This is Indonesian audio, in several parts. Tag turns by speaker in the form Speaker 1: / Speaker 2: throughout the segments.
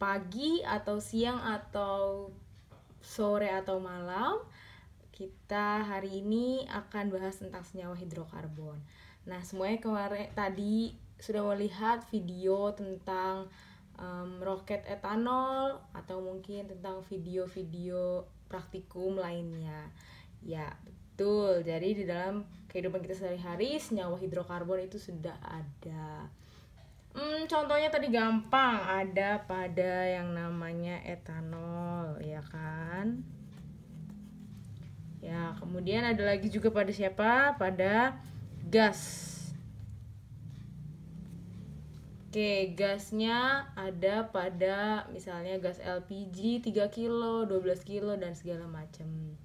Speaker 1: pagi atau siang atau sore atau malam, kita hari ini akan bahas tentang senyawa hidrokarbon. Nah, semuanya kemarin tadi sudah melihat video tentang roket etanol atau mungkin tentang video-video praktikum lainnya. Ya, betul. Jadi di dalam kehidupan kita sehari-hari senyawa hidrokarbon itu sudah ada. Contohnya tadi gampang, ada pada yang namanya etanol, ya kan? Ya, kemudian ada lagi juga pada siapa? Pada gas. Oke, gasnya ada pada misalnya gas LPG 3 kilo, 12 kilo, dan segala macam.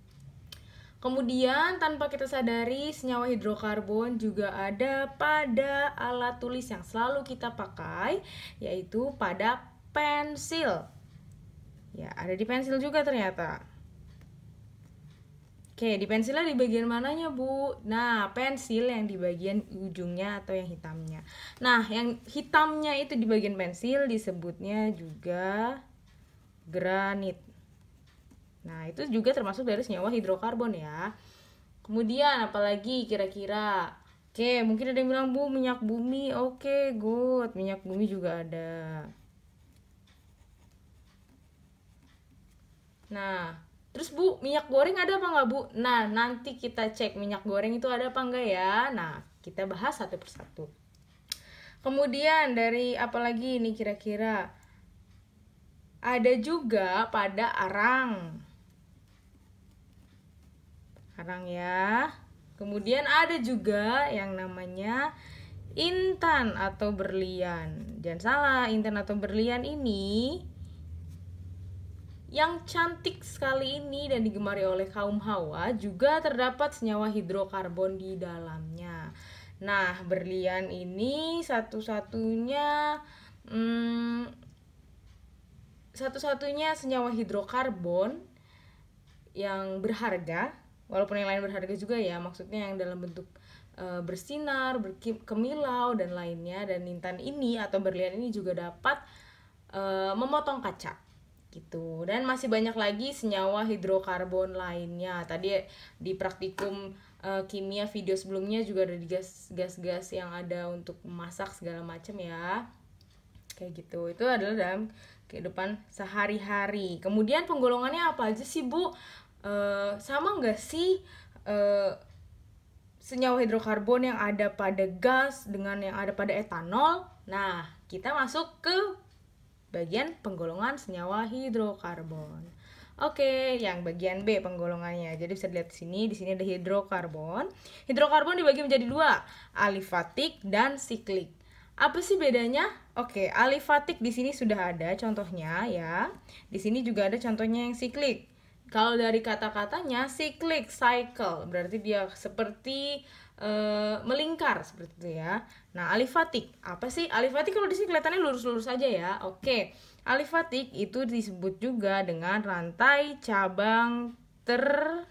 Speaker 1: Kemudian tanpa kita sadari senyawa hidrokarbon juga ada pada alat tulis yang selalu kita pakai, yaitu pada pensil. Ya, ada di pensil juga ternyata. Oke, di pensilnya di bagian mananya, Bu? Nah, pensil yang di bagian ujungnya atau yang hitamnya. Nah, yang hitamnya itu di bagian pensil disebutnya juga granit. Nah, itu juga termasuk dari senyawa hidrokarbon ya. Kemudian apalagi kira-kira? Oke, mungkin ada yang bilang, Bu, minyak bumi. Oke, good. Minyak bumi juga ada. Nah, terus Bu, minyak goreng ada apa nggak, Bu? Nah, nanti kita cek minyak goreng itu ada apa enggak ya. Nah, kita bahas satu persatu. Kemudian dari apa lagi nih kira-kira? Ada juga pada arang. Arang ya. Kemudian ada juga yang namanya intan atau berlian. Jangan salah, intan atau berlian ini yang cantik sekali ini dan digemari oleh kaum hawa juga terdapat senyawa hidrokarbon di dalamnya. Nah, berlian ini satu-satunya senyawa hidrokarbon yang berharga, walaupun yang lain berharga juga ya, maksudnya yang dalam bentuk bersinar, berkilau dan lainnya. Dan intan ini atau berlian ini juga dapat memotong kaca gitu. Dan masih banyak lagi senyawa hidrokarbon lainnya. Tadi di praktikum kimia video sebelumnya juga ada di gas-gas yang ada untuk memasak segala macam ya. Kayak gitu. Itu adalah dalam kehidupan sehari-hari. Kemudian penggolongannya apa aja sih, Bu? Sama nggak sih senyawa hidrokarbon yang ada pada gas dengan yang ada pada etanol? Nah, kita masuk ke bagian penggolongan senyawa hidrokarbon. Oke, yang bagian B penggolongannya. Jadi bisa dilihat di sini ada hidrokarbon. Hidrokarbon dibagi menjadi dua, alifatik dan siklik. Apa sih bedanya? Oke, alifatik di sini sudah ada contohnya ya. Di sini juga ada contohnya yang siklik. Kalau dari kata-katanya siklik, cycle, berarti dia seperti melingkar seperti itu ya. Nah, alifatik, apa sih? Alifatik kalau di sini kelihatannya lurus-lurus saja ya. Oke, alifatik itu disebut juga dengan rantai cabang terbuka.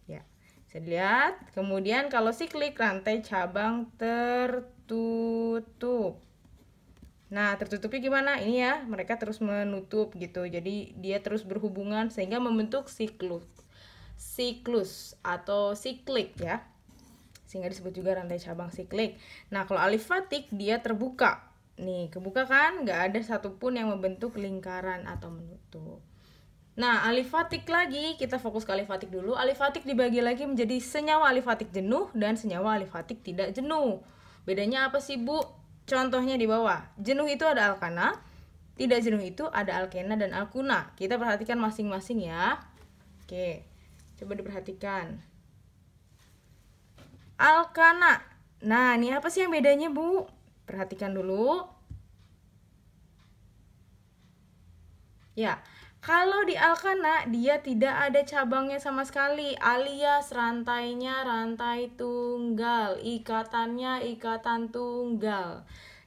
Speaker 1: Ya, bisa dilihat. Kemudian kalau siklik, rantai cabang tertutup. Nah, tertutupnya gimana? Ini ya, mereka terus menutup gitu. Jadi dia terus berhubungan sehingga membentuk siklus atau siklik ya. Sehingga disebut juga rantai cabang siklik. Nah, kalau alifatik dia terbuka. Nih, kebuka kan? Nggak ada satupun yang membentuk lingkaran atau menutup. Nah, alifatik lagi, kita fokus ke alifatik dulu. Alifatik dibagi lagi menjadi senyawa alifatik jenuh dan senyawa alifatik tidak jenuh. Bedanya apa sih, Bu? Contohnya di bawah. Jenuh itu ada alkana, tidak jenuh itu ada alkena dan alkuna. Kita perhatikan masing-masing ya. Oke, coba diperhatikan. Alkana. Nah, ini apa sih yang bedanya, Bu? Perhatikan dulu. Ya, kalau di alkana dia tidak ada cabangnya sama sekali, alias rantainya rantai tunggal, ikatannya ikatan tunggal.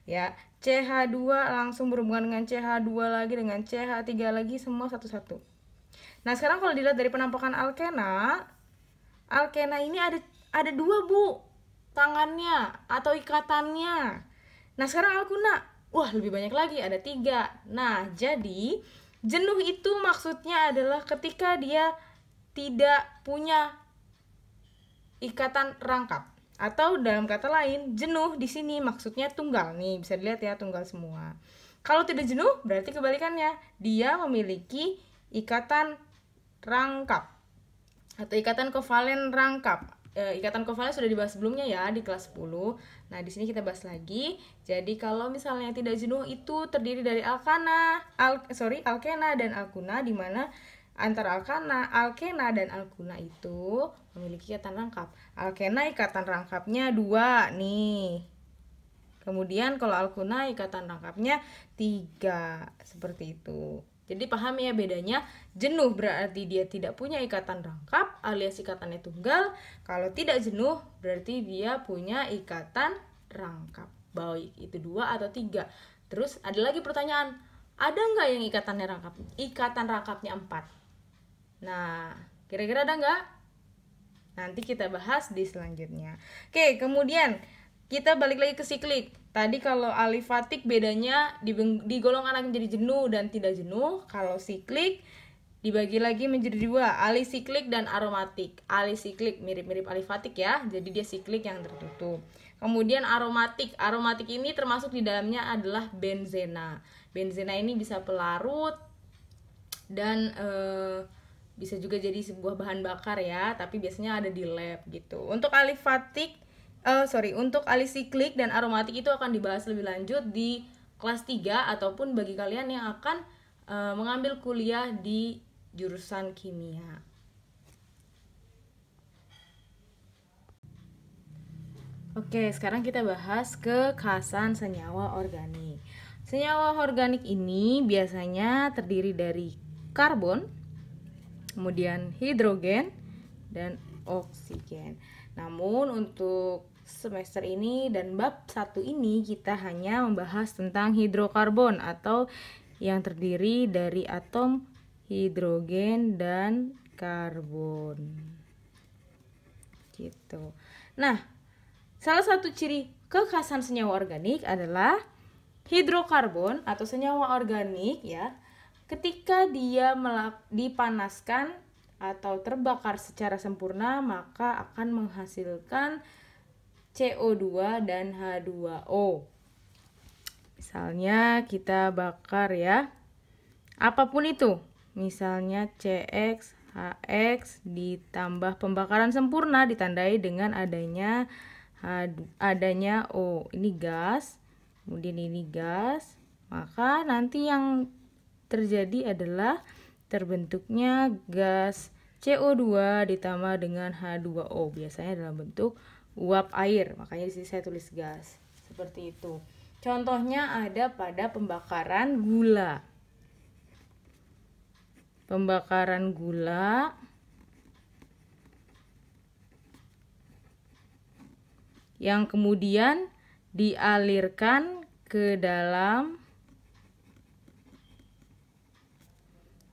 Speaker 1: Ya, CH2 langsung berhubungan dengan CH2 lagi dengan CH3 lagi, semua satu-satu. Nah, sekarang kalau dilihat dari penampakan alkena, alkena ini ada dua, Bu, tangannya atau ikatannya. Nah sekarang alkuna, wah lebih banyak lagi, ada 3. Nah jadi jenuh itu maksudnya adalah ketika dia tidak punya ikatan rangkap, atau dalam kata lain jenuh di sini maksudnya tunggal nih, bisa dilihat ya tunggal semua. Kalau tidak jenuh berarti kebalikannya, dia memiliki ikatan rangkap atau ikatan kovalen rangkap. Ikatan kovalen sudah dibahas sebelumnya ya di kelas 10. Nah, di sini kita bahas lagi. Jadi kalau misalnya tidak jenuh itu terdiri dari alkena dan alkuna, di mana antara alkena dan alkuna itu memiliki ikatan rangkap. Alkena ikatan rangkapnya 2 nih. Kemudian kalau alkuna ikatan rangkapnya 3, seperti itu. Jadi paham ya bedanya. Jenuh berarti dia tidak punya ikatan rangkap alias ikatannya tunggal. Kalau tidak jenuh berarti dia punya ikatan rangkap, baik itu 2 atau 3. Terus ada lagi pertanyaan, ada nggak yang ikatannya rangkap? Ikatan rangkapnya 4. Nah, kira-kira ada nggak? Nanti kita bahas di selanjutnya. Oke, kemudian kita balik lagi ke siklik. Tadi kalau alifatik bedanya digolongkan lagi menjadi jenuh dan tidak jenuh. Kalau siklik dibagi lagi menjadi 2, alisiklik dan aromatik. Alisiklik mirip-mirip alifatik ya, jadi dia siklik yang tertutup. Kemudian aromatik. Aromatik ini termasuk di dalamnya adalah benzena. Benzena ini bisa pelarut dan bisa juga jadi sebuah bahan bakar ya, tapi biasanya ada di lab gitu. Untuk untuk alisiklik dan aromatik itu akan dibahas lebih lanjut di kelas 3 ataupun bagi kalian yang akan mengambil kuliah di jurusan kimia. Oke, sekarang kita bahas kekhasan senyawa organik. Senyawa organik ini biasanya terdiri dari karbon, kemudian hidrogen, dan oksigen. Namun untuk semester ini dan bab 1 ini kita hanya membahas tentang hidrokarbon atau yang terdiri dari atom hidrogen dan karbon. Gitu. Nah, salah satu ciri kekhasan senyawa organik adalah hidrokarbon atau senyawa organik ya. Ketika dia dipanaskan atau terbakar secara sempurna, maka akan menghasilkan CO2 dan H2O. Misalnya kita bakar ya, apapun itu, misalnya CX, HX ditambah pembakaran sempurna ditandai dengan adanya O. Ini gas, kemudian ini gas, maka nanti yang terjadi adalah terbentuknya gas CO2 ditambah dengan H2O, biasanya dalam bentuk uap air, makanya di sini saya tulis gas. Seperti itu. Contohnya ada pada pembakaran gula. Pembakaran gula yang kemudian dialirkan ke dalam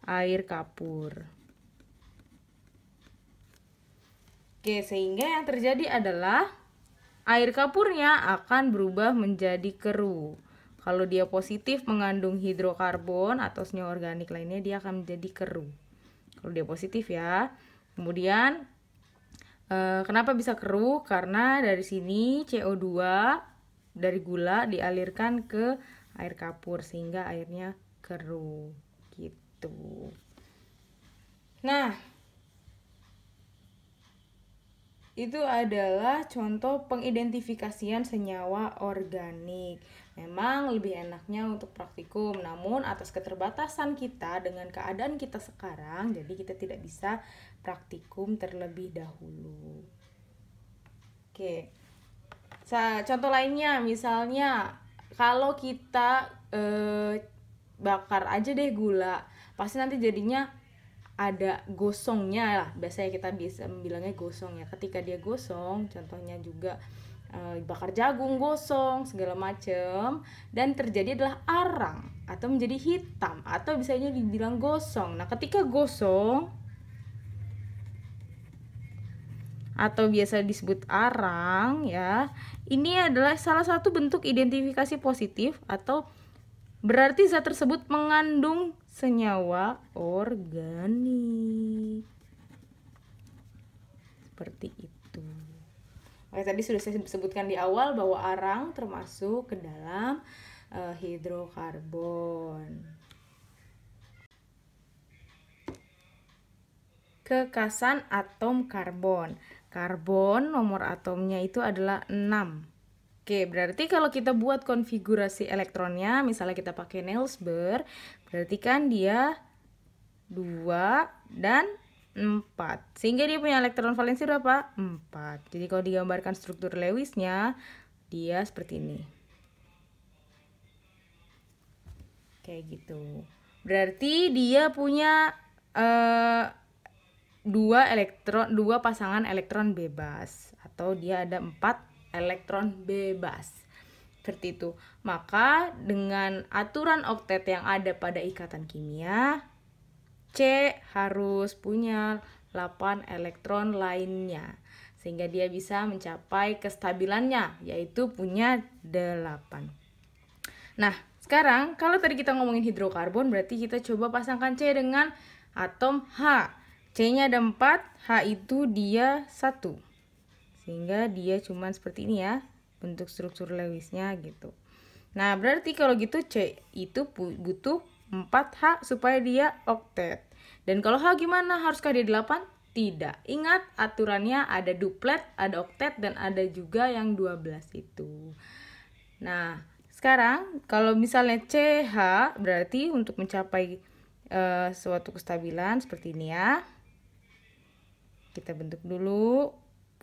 Speaker 1: air kapur. Oke, sehingga yang terjadi adalah air kapurnya akan berubah menjadi keruh. Kalau dia positif mengandung hidrokarbon atau senyawa organik lainnya, dia akan menjadi keruh. Kalau dia positif ya. Kemudian kenapa bisa keruh? Karena dari sini CO2 dari gula dialirkan ke air kapur sehingga airnya keruh gitu. Nah, itu adalah contoh pengidentifikasian senyawa organik. Memang lebih enaknya untuk praktikum, namun atas keterbatasan kita dengan keadaan kita sekarang, jadi kita tidak bisa praktikum terlebih dahulu. Oke. Contoh lainnya, misalnya kalau kita bakar aja deh gula, pasti nanti jadinya ada gosongnya lah, biasanya kita bisa bilangnya gosong ya. Ketika dia gosong, contohnya juga bakar jagung gosong segala macam, dan terjadi adalah arang atau menjadi hitam atau bisanya dibilang gosong. Nah, ketika gosong atau biasa disebut arang ya. Ini adalah salah satu bentuk identifikasi positif atau berarti zat tersebut mengandung senyawa organik. Seperti itu. Oke, tadi sudah saya sebutkan di awal bahwa arang termasuk ke dalam hidrokarbon. Kekasan atom karbon. Karbon nomor atomnya itu adalah 6. Oke, berarti kalau kita buat konfigurasi elektronnya, misalnya kita pakai Niels Bohr, berarti kan dia 2 dan 4. Sehingga dia punya elektron valensi berapa? 4. Jadi kalau digambarkan struktur Lewisnya, dia seperti ini. Kayak gitu. Berarti dia punya 2 pasangan elektron bebas, atau dia ada 4 elektron bebas. Seperti itu. Maka dengan aturan oktet yang ada pada ikatan kimia, C harus punya 8 elektron lainnya, sehingga dia bisa mencapai kestabilannya, yaitu punya 8. Nah, sekarang kalau tadi kita ngomongin hidrokarbon, berarti kita coba pasangkan C dengan atom H. C-nya ada 4, H itu dia 1. Sehingga dia cuma seperti ini ya, bentuk struktur Lewisnya gitu. Nah, berarti kalau gitu C itu butuh 4H supaya dia oktet. Dan kalau H gimana? Haruskah dia 8? Tidak. Ingat, aturannya ada duplet, ada oktet, dan ada juga yang 12 itu. Nah, sekarang kalau misalnya CH, berarti untuk mencapai suatu kestabilan seperti ini ya. Kita bentuk dulu,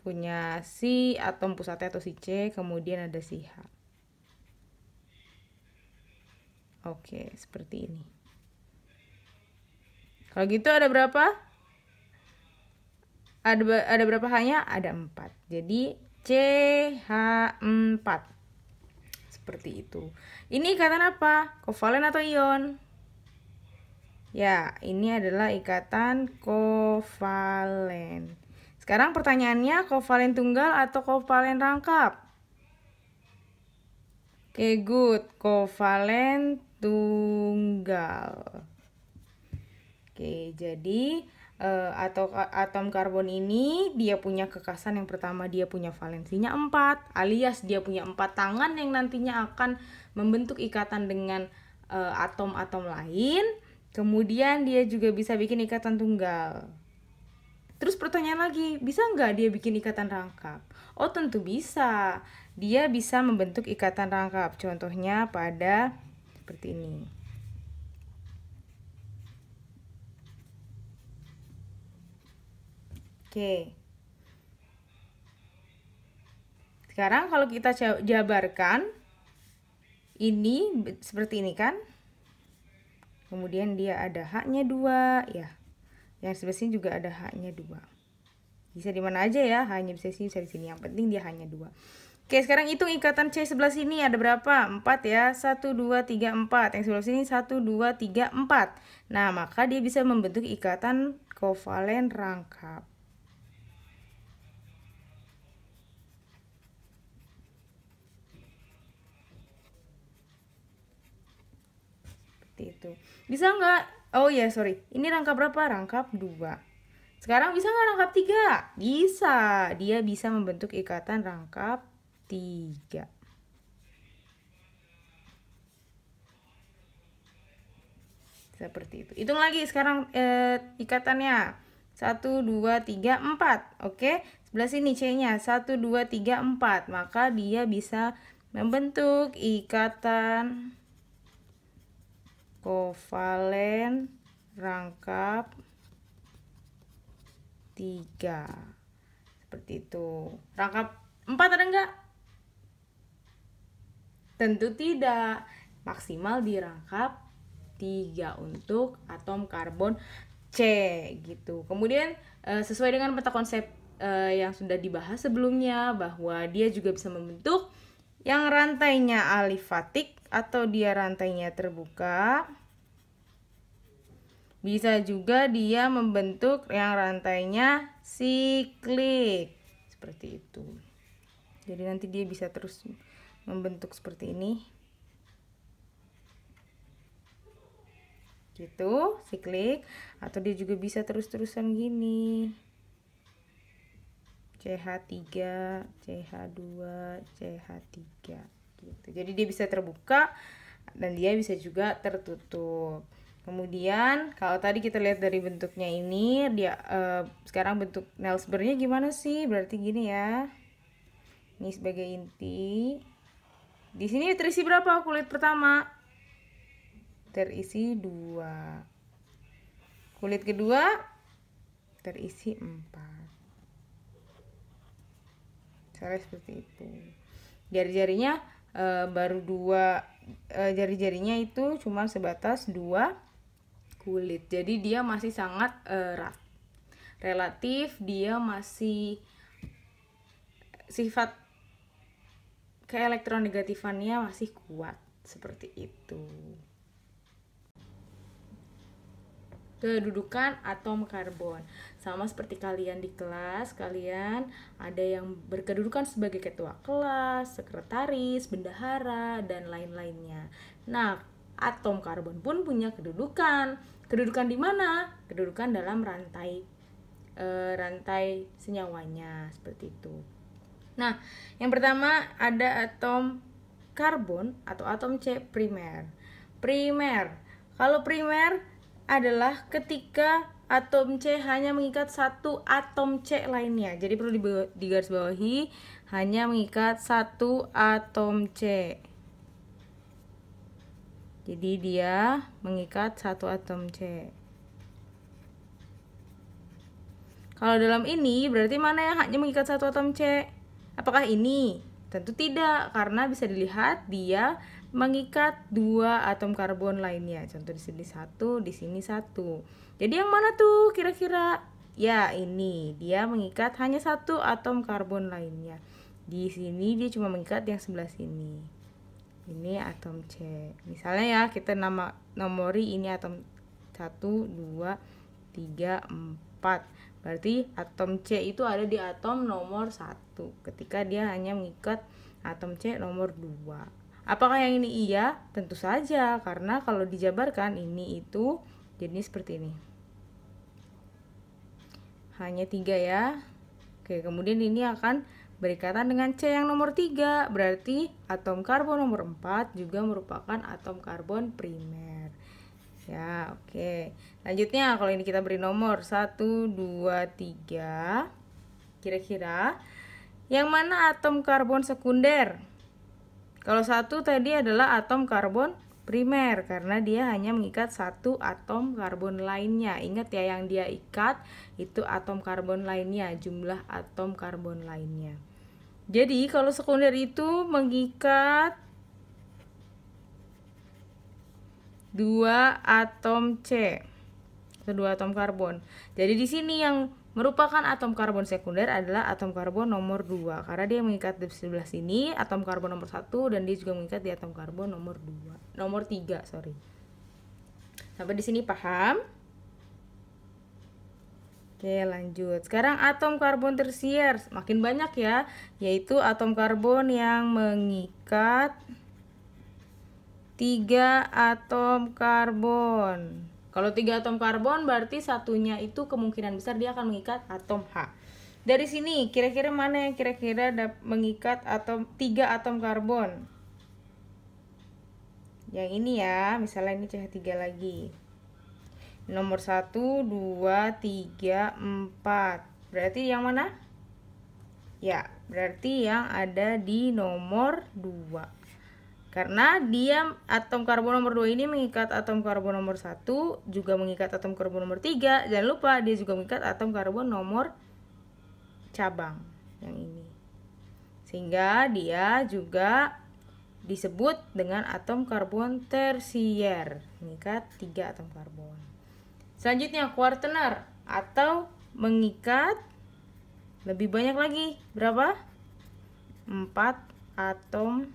Speaker 1: punya si atom pusatnya atau si C, kemudian ada si H. Oke, seperti ini. Kalau gitu ada berapa? Ada berapa H-nya? Ada 4. Jadi CH4. Seperti itu. Ini ikatan apa? Kovalen atau ion? Ya, ini adalah ikatan kovalen. Sekarang pertanyaannya, kovalen tunggal atau kovalen rangkap? Oke, good. Kovalen tunggal. Oke, jadi atom karbon ini dia punya kekasan yang pertama, dia punya valensinya 4, alias dia punya 4 tangan yang nantinya akan membentuk ikatan dengan atom-atom lain. Kemudian dia juga bisa bikin ikatan tunggal. Terus pertanyaan lagi, bisa nggak dia bikin ikatan rangkap? Oh, tentu bisa. Dia bisa membentuk ikatan rangkap. Contohnya pada seperti ini. Oke. Sekarang kalau kita jabarkan, ini seperti ini kan? Kemudian dia ada H-nya 2, ya. Yang sebelah sini juga ada H-nya 2. Bisa di mana aja ya, H-nya bisa di sini, bisa di sini. Yang penting dia hanya 2. Oke, sekarang hitung ikatan C sebelah sini ada berapa? 4 ya. 1, 2, 3, 4. Yang sebelah sini 1, 2, 3, 4. Nah, maka dia bisa membentuk ikatan kovalen rangkap. Itu bisa nggak? Oh ya, sorry, ini rangkap berapa? Rangkap 2. Sekarang bisa nggak rangkap 3? Bisa, dia bisa membentuk ikatan rangkap 3. Seperti itu. Hitung lagi sekarang ikatannya. 1, 2, 3, 4. Oke, sebelah sini C-nya 1, 2, 3, 4. Maka dia bisa membentuk ikatan kovalen rangkap 3. Seperti itu. Rangkap 4 ada enggak? Tentu tidak. Maksimal di rangkap 3 untuk atom karbon C gitu. Kemudian sesuai dengan peta konsep yang sudah dibahas sebelumnya, bahwa dia juga bisa membentuk yang rantainya alifatik atau dia rantainya terbuka. Bisa juga dia membentuk yang rantainya siklik. seperti itu. Jadi nanti dia bisa terus membentuk seperti ini gitu, siklik, atau dia juga bisa terus-terusan gini, CH3, CH2, CH3 gitu. Jadi dia bisa terbuka dan dia bisa juga tertutup. Kemudian kalau tadi kita lihat dari bentuknya ini, dia sekarang bentuk Nelsbergnya gimana sih? Berarti gini ya. Ini sebagai inti. Di sini terisi berapa kulit pertama? Terisi 2. Kulit kedua terisi 4. Misalnya seperti itu. Jari-jarinya baru 2, jari-jarinya itu cuma sebatas 2 kulit. Jadi dia masih sangat erat. Relatif dia masih sifat keelektronegatifannya masih kuat seperti itu. Kedudukan atom karbon sama seperti kalian di kelas, kalian ada yang berkedudukan sebagai ketua kelas, sekretaris, bendahara, dan lain-lainnya. Nah, atom karbon pun punya kedudukan. Kedudukan di mana? Kedudukan dalam rantai senyawanya seperti itu. Nah, yang pertama ada atom karbon atau atom C primer. Kalau primer adalah ketika atom C hanya mengikat satu atom C lainnya. Jadi perlu digarisbawahi, hanya mengikat satu atom C. Jadi dia mengikat satu atom C. Kalau dalam ini berarti mana yang hanya mengikat satu atom C? Apakah ini? Tentu tidak, karena bisa dilihat dia mengikat 2 atom karbon lainnya. Contoh di sini 1, di sini 1. Jadi yang mana tuh kira-kira? Ya, ini dia mengikat hanya 1 atom karbon lainnya. Di sini dia cuma mengikat yang sebelah sini. Ini atom C. Misalnya ya, kita nomori ini atom 1, 2, 3, 4. Berarti atom C itu ada di atom nomor 1 ketika dia hanya mengikat atom C nomor 2. Apakah yang ini iya? Tentu saja, karena kalau dijabarkan ini itu jadi seperti ini. Hanya 3 ya. Oke, kemudian ini akan berikatan dengan C yang nomor 3. Berarti atom karbon nomor 4 juga merupakan atom karbon primer. Ya, oke. Lanjutnya kalau ini kita beri nomor 1, 2, 3. Kira-kira yang mana atom karbon sekunder? Kalau 1 tadi adalah atom karbon primer karena dia hanya mengikat satu atom karbon lainnya. Ingat ya, yang dia ikat itu atom karbon lainnya, jumlah atom karbon lainnya. Jadi kalau sekunder itu mengikat 2 atom C, 2 atom karbon. Jadi di sini yang merupakan atom karbon sekunder adalah atom karbon nomor 2 karena dia mengikat di sebelah sini atom karbon nomor 1 dan dia juga mengikat di atom karbon nomor 3, sorry. Sampai di sini paham? Oke, lanjut. Sekarang atom karbon tersier makin banyak ya, yaitu atom karbon yang mengikat 3 atom karbon. Kalau 3 atom karbon berarti satunya itu kemungkinan besar dia akan mengikat atom H. Dari sini kira-kira mana yang kira-kira mengikat 3 atom karbon? Yang ini ya, misalnya ini CH3 lagi. Nomor 1, 2, 3, 4. Berarti yang mana? Ya, berarti yang ada di nomor 2. Karena dia atom karbon nomor 2 ini mengikat atom karbon nomor 1, juga mengikat atom karbon nomor 3. Jangan lupa dia juga mengikat atom karbon nomor cabang yang ini. Sehingga dia juga disebut dengan atom karbon tersier, mengikat 3 atom karbon. Selanjutnya kuartener atau mengikat lebih banyak lagi. Berapa? 4 atom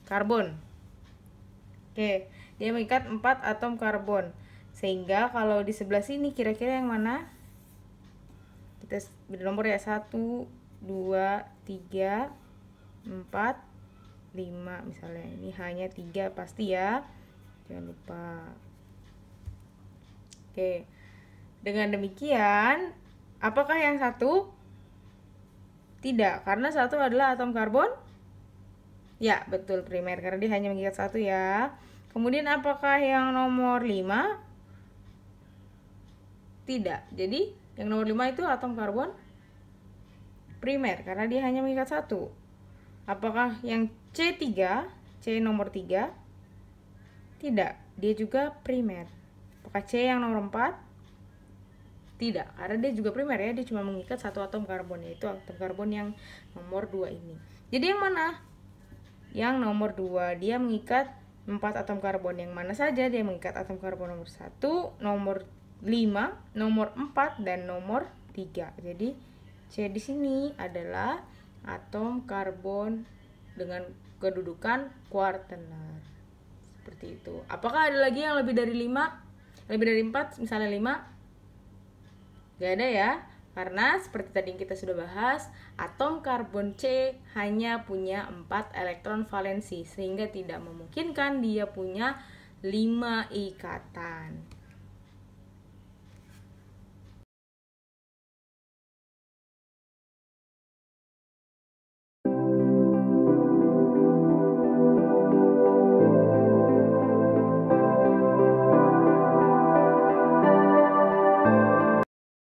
Speaker 1: karbon. Oke, dia mengikat 4 atom karbon. Sehingga kalau di sebelah sini kira-kira yang mana? Kita beri nomor ya, 1, 2, 3, 4, 5 misalnya. Ini hanya 3 pasti ya, jangan lupa. Oke, dengan demikian apakah yang satu? Tidak, karena satu adalah atom karbon. Ya, betul, primer, karena dia hanya mengikat satu ya. Kemudian apakah yang nomor 5? Tidak. Jadi yang nomor 5 itu atom karbon primer, karena dia hanya mengikat satu. Apakah yang C3? C nomor 3? Tidak, dia juga primer. Apakah C yang nomor 4? Tidak, karena dia juga primer ya, dia cuma mengikat satu atom karbon, yaitu atom karbon yang nomor 2 ini. Jadi yang mana? Yang nomor 2, dia mengikat 4 atom karbon. Yang mana saja dia mengikat atom karbon nomor 1, nomor 5, nomor 4, dan nomor 3. Jadi C di sini adalah atom karbon dengan kedudukan kuartener. Seperti itu. Apakah ada lagi yang lebih dari 5? Lebih dari 4, misalnya 5? Gak ada ya, karena seperti tadi yang kita sudah bahas, atom karbon C hanya punya 4 elektron valensi, sehingga tidak memungkinkan dia punya 5 ikatan.